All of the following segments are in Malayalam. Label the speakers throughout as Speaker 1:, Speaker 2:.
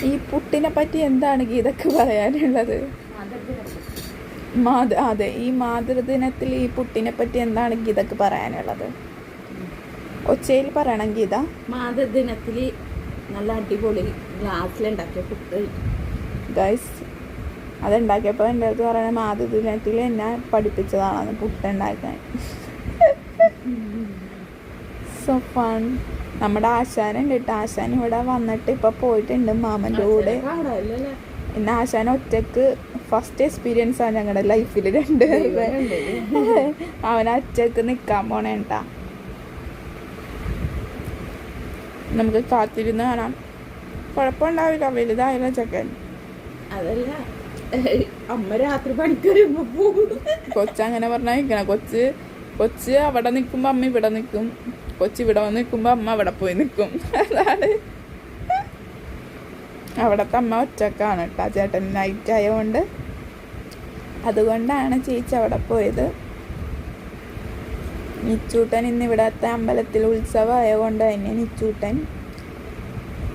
Speaker 1: ഈ പുട്ടിനെ പറ്റി എന്താണ് ഗീതക്ക് പറയാനുള്ളത്? അതെ, ഈ മാതൃദിനത്തിൽ ഈ പുട്ടിനെ പറ്റി എന്താണ് ഗീതക്ക് പറയാനുള്ളത്? ഒച്ചയിൽ പറയണം ഗീത.
Speaker 2: മാതൃദിനത്തിൽ നല്ല അടിപൊളി ഗ്ലാസ്സിലുണ്ടാക്കിയ പുട്ട്
Speaker 1: ഗൈസ്. അതുണ്ടാക്കിയപ്പോൾ എൻ്റെ അടുത്ത് പറയണ മാതൃദിനത്തിൽ എന്നെ പഠിപ്പിച്ചതാണെന്ന് പുട്ടുണ്ടാക്കാൻ. So fun. നമ്മുടെ ആശാനുണ്ട് കേട്ടോ. ആശാൻ ഇവിടെ വന്നിട്ട് ഇപ്പം പോയിട്ടുണ്ട് മാമൻ്റെ കൂടെ. പിന്നെ ആശാൻ ഒറ്റക്ക് ഫസ്റ്റ് എക്സ്പീരിയൻസ് ആണ് ഞങ്ങളുടെ ലൈഫിൽ 2 അവൻ ഒറ്റക്ക് നിൽക്കാൻ പോണേട്ടാ. നമുക്ക് കാത്തിരുന്ന് കാണാം. കുഴപ്പമുണ്ടാവില്ല, വലുതായാലും ചെക്കൻ.
Speaker 2: അതല്ല, അമ്മ രാത്രി പണിക്ക് വരുമ്പോ പോകും.
Speaker 1: കൊച്ചങ്ങനെ പറഞ്ഞാൽ കൊച്ച് അവിടെ നിൽക്കുമ്പോൾ അമ്മ ഇവിടെ നിൽക്കും. കൊച്ചി ഇവിടെ വന്ന് നിൽക്കുമ്പോൾ അമ്മ അവിടെ പോയി നിൽക്കും. അതാണ് അവിടുത്തെ അമ്മ ഒറ്റക്കാണ് കേട്ടോ. ചേട്ടൻ നൈറ്റ് ആയതുകൊണ്ട് അതുകൊണ്ടാണ് ചേച്ചി അവിടെ പോയത്. നിച്ചൂട്ടൻ ഇന്ന് ഇവിടത്തെ അമ്പലത്തിൽ ഉത്സവമായതുകൊണ്ട് തന്നെ നിച്ചൂട്ടൻ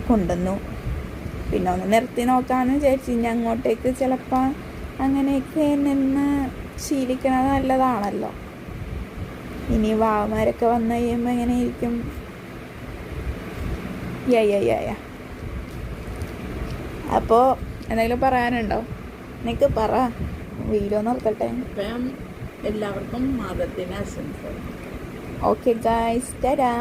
Speaker 1: കൊണ്ടുവന്നു. പിന്നെ ഒന്ന് നിർത്തി നോക്കാമെന്ന് വിചാരിച്ചു. ഇനി അങ്ങോട്ടേക്ക് ചിലപ്പോൾ അങ്ങനെയൊക്കെ നിന്ന് ശീലിക്കണത് നല്ലതാണല്ലോ. ഇനി വാവമാരൊക്കെ വന്നു കഴിയുമ്പോൾ എങ്ങനെ ഇരിക്കും? അപ്പോൾ എന്തെങ്കിലും പറയാനുണ്ടോ? നിനക്ക് പറ, വീഡിയോ നിർത്തട്ടെ.
Speaker 2: എല്ലാവർക്കും മാതൃദിന ആശംസകൾ.
Speaker 1: Okay guys, Tata.